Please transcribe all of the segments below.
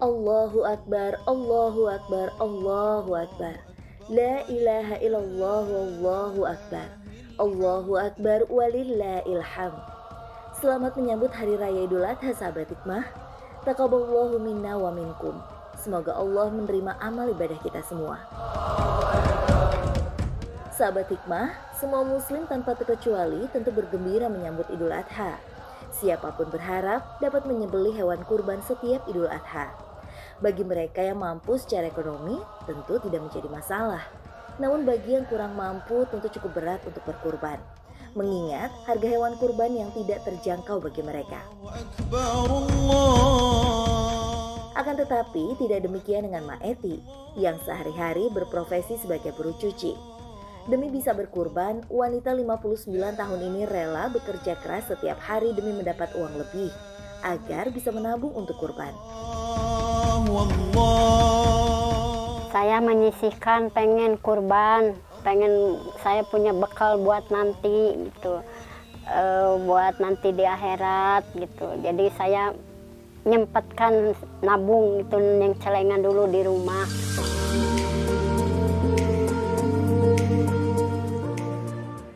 Allahu Akbar, Allahu Akbar, Allahu Akbar. La ilaha illallah, Wallahu Akbar. Allahu Akbar, walillahil hamd. Selamat menyambut Hari Raya Idul Adha, sahabat hikmah. Taqabbalallahu minna wa minkum. Semoga Allah menerima amal ibadah kita semua. Sahabat hikmah, semua muslim tanpa terkecuali tentu bergembira menyambut Idul Adha. Siapapun berharap dapat menyembelih hewan kurban setiap Idul Adha. Bagi mereka yang mampu secara ekonomi, tentu tidak menjadi masalah. Namun bagi yang kurang mampu, tentu cukup berat untuk berkurban. Mengingat harga hewan kurban yang tidak terjangkau bagi mereka. Akan tetapi tidak demikian dengan Mak Eti, yang sehari-hari berprofesi sebagai buruh cuci. Demi bisa berkurban, wanita 59 tahun ini rela bekerja keras setiap hari demi mendapat uang lebih, agar bisa menabung untuk kurban. Saya menyisihkan pengen kurban, pengen saya punya bekal buat nanti gitu, buat nanti di akhirat gitu. Jadi saya nyempatkan nabung itu yang celengan dulu di rumah.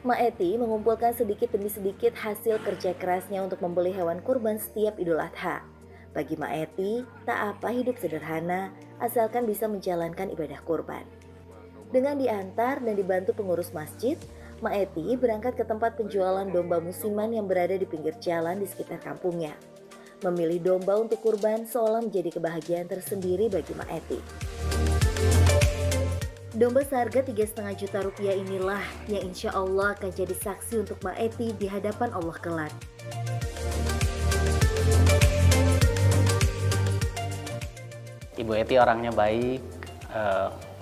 Mak Eti mengumpulkan sedikit demi sedikit hasil kerja kerasnya untuk membeli hewan kurban setiap Idul Adha. Bagi Mak Eti, tak apa hidup sederhana asalkan bisa menjalankan ibadah kurban. Dengan diantar dan dibantu pengurus masjid, Mak Eti berangkat ke tempat penjualan domba musiman yang berada di pinggir jalan di sekitar kampungnya. Memilih domba untuk kurban seolah menjadi kebahagiaan tersendiri bagi Mak Eti. Domba seharga 3,5 juta rupiah inilah yang insya Allah akan jadi saksi untuk Mak Eti di hadapan Allah kelak. Ibu Eti orangnya baik,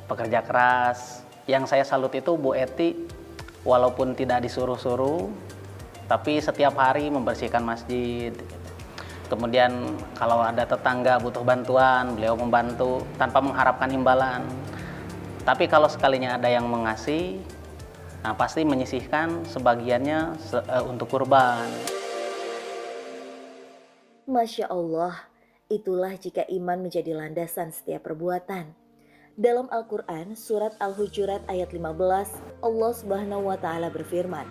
pekerja keras. Yang saya salut itu Bu Eti, walaupun tidak disuruh-suruh, tapi setiap hari membersihkan masjid. Kemudian kalau ada tetangga butuh bantuan, beliau membantu tanpa mengharapkan imbalan. Tapi kalau sekalinya ada yang mengasih, nah pasti menyisihkan sebagiannya untuk kurban. Masya Allah, itulah jika iman menjadi landasan setiap perbuatan. Dalam Al-Quran, surat Al-Hujurat ayat 15, Allah Subhanahu wa Ta'ala berfirman,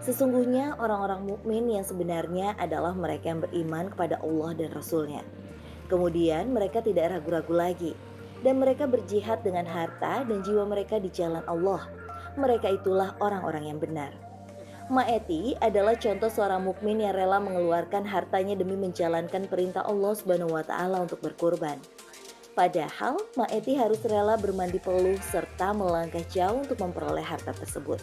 sesungguhnya orang-orang mukmin yang sebenarnya adalah mereka yang beriman kepada Allah dan Rasul-Nya. Kemudian mereka tidak ragu-ragu lagi. Dan mereka berjihad dengan harta dan jiwa mereka di jalan Allah. Mereka itulah orang-orang yang benar. Mak Eti adalah contoh seorang mukmin yang rela mengeluarkan hartanya demi menjalankan perintah Allah Subhanahu wa Ta'ala untuk berkurban. Padahal Mak Eti harus rela bermandi peluh serta melangkah jauh untuk memperoleh harta tersebut.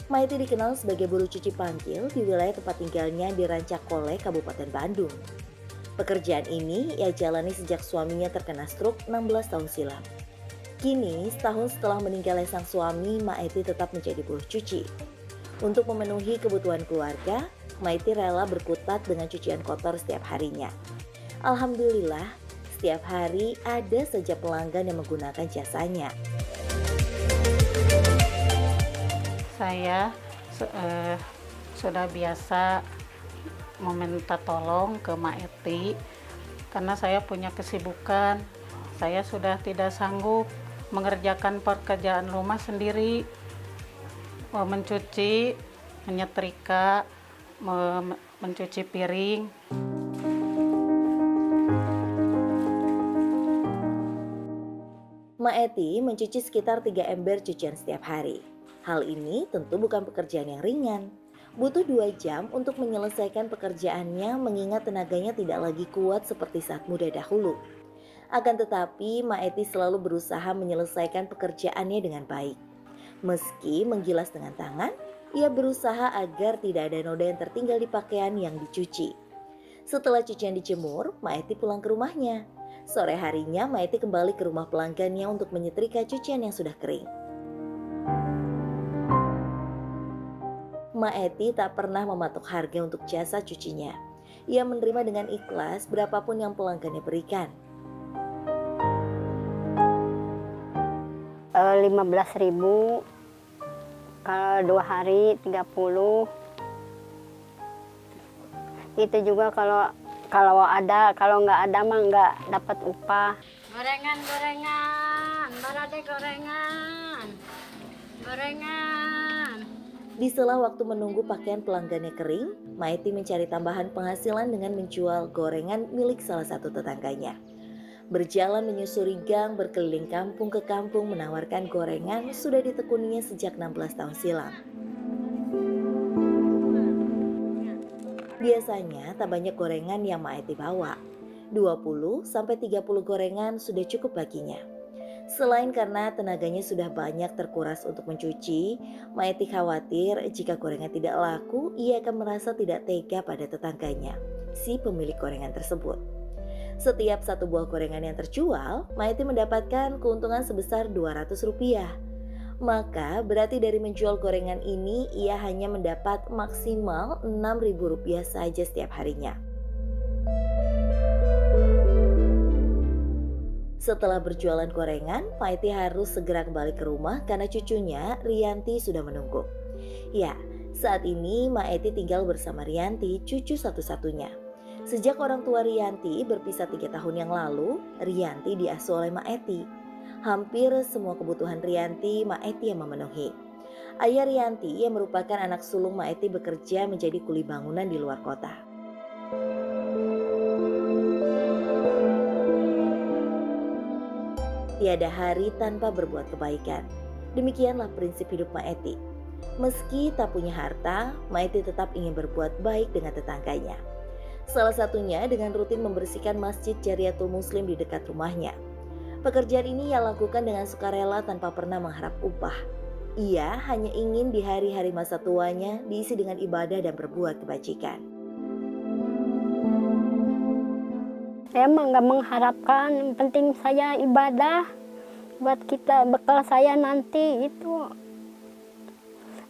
Mak Eti dikenal sebagai buruh cuci panggil di wilayah tempat tinggalnya di Rancakole, Kabupaten Bandung. Pekerjaan ini ia jalani sejak suaminya terkena stroke 16 tahun silam. Kini, setahun setelah meninggalnya sang suami, Mak Eti tetap menjadi buruh cuci. Untuk memenuhi kebutuhan keluarga, Mak Eti rela berkutat dengan cucian kotor setiap harinya. Alhamdulillah, setiap hari ada saja pelanggan yang menggunakan jasanya. Saya sudah biasa meminta tolong ke Mak Eti karena saya punya kesibukan. Saya sudah tidak sanggup mengerjakan pekerjaan rumah sendiri, mencuci, menyetrika, mencuci piring. Mak Eti mencuci sekitar 3 ember cucian setiap hari. Hal ini tentu bukan pekerjaan yang ringan. Butuh 2 jam untuk menyelesaikan pekerjaannya mengingat tenaganya tidak lagi kuat seperti saat muda dahulu. Akan tetapi, Mak Eti selalu berusaha menyelesaikan pekerjaannya dengan baik. Meski menggilas dengan tangan, ia berusaha agar tidak ada noda yang tertinggal di pakaian yang dicuci. Setelah cucian dijemur, Mak Eti pulang ke rumahnya. Sore harinya, Mak Eti kembali ke rumah pelanggannya untuk menyetrika cucian yang sudah kering. Mak Eti tak pernah mematok harga untuk jasa cucinya. Ia menerima dengan ikhlas berapapun yang pelanggannya berikan. 15.000, kalau 2 hari 30, Itu juga kalau ada, kalau nggak ada mah nggak dapat upah. Gorengan, barade gorengan. Di sela waktu menunggu pakaian pelanggannya kering, Maeti mencari tambahan penghasilan dengan menjual gorengan milik salah satu tetangganya. Berjalan menyusuri gang, berkeliling kampung ke kampung menawarkan gorengan sudah ditekuninya sejak 16 tahun silam. Biasanya tak banyak gorengan yang Maeti bawa. 20-30 gorengan sudah cukup baginya. Selain karena tenaganya sudah banyak terkuras untuk mencuci, Maeti khawatir jika gorengan tidak laku, ia akan merasa tidak tega pada tetangganya, si pemilik gorengan tersebut. Setiap satu buah gorengan yang terjual, Maeti mendapatkan keuntungan sebesar Rp200. Maka berarti dari menjual gorengan ini, ia hanya mendapat maksimal Rp6.000 saja setiap harinya. Setelah berjualan gorengan, Maeti harus segera kembali ke rumah karena cucunya, Rianti, sudah menunggu. Ya, saat ini Maeti tinggal bersama Rianti, cucu satu-satunya. Sejak orang tua Rianti berpisah 3 tahun yang lalu, Rianti diasuh oleh Maeti. Hampir semua kebutuhan Rianti, Maeti yang memenuhi. Ayah Rianti yang merupakan anak sulung Maeti bekerja menjadi kuli bangunan di luar kota. Tiada hari tanpa berbuat kebaikan. Demikianlah prinsip hidup Maeti. Meski tak punya harta, Maeti tetap ingin berbuat baik dengan tetangganya. Salah satunya dengan rutin membersihkan masjid Jariatul Muslim di dekat rumahnya. Pekerjaan ini ia lakukan dengan sukarela tanpa pernah mengharap upah. Ia hanya ingin di hari-hari masa tuanya diisi dengan ibadah dan berbuat kebajikan. Saya mah nggak mengharapkan, yang penting saya ibadah buat kita, bekal saya nanti itu.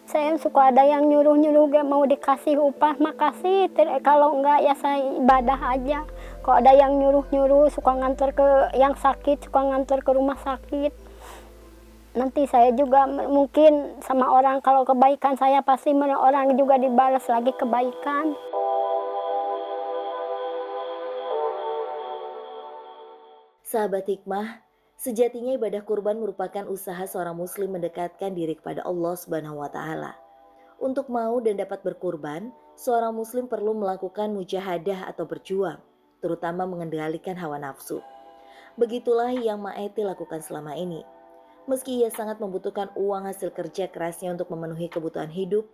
Saya suka ada yang nyuruh-nyuruh gak mau dikasih upah, makasih. Kalau enggak ya saya ibadah aja. Kalau ada yang nyuruh-nyuruh, suka nganter ke yang sakit, suka nganter ke rumah sakit. Nanti saya juga mungkin sama orang, kalau kebaikan saya pasti orang juga dibalas lagi kebaikan. Sahabat hikmah, sejatinya ibadah kurban merupakan usaha seorang muslim mendekatkan diri kepada Allah Subhanahu wa Ta'ala. Untuk mau dan dapat berkurban, seorang muslim perlu melakukan mujahadah atau berjuang, terutama mengendalikan hawa nafsu. Begitulah yang Maeti lakukan selama ini. Meski ia sangat membutuhkan uang hasil kerja kerasnya untuk memenuhi kebutuhan hidup,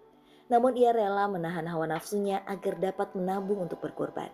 namun ia rela menahan hawa nafsunya agar dapat menabung untuk berkurban.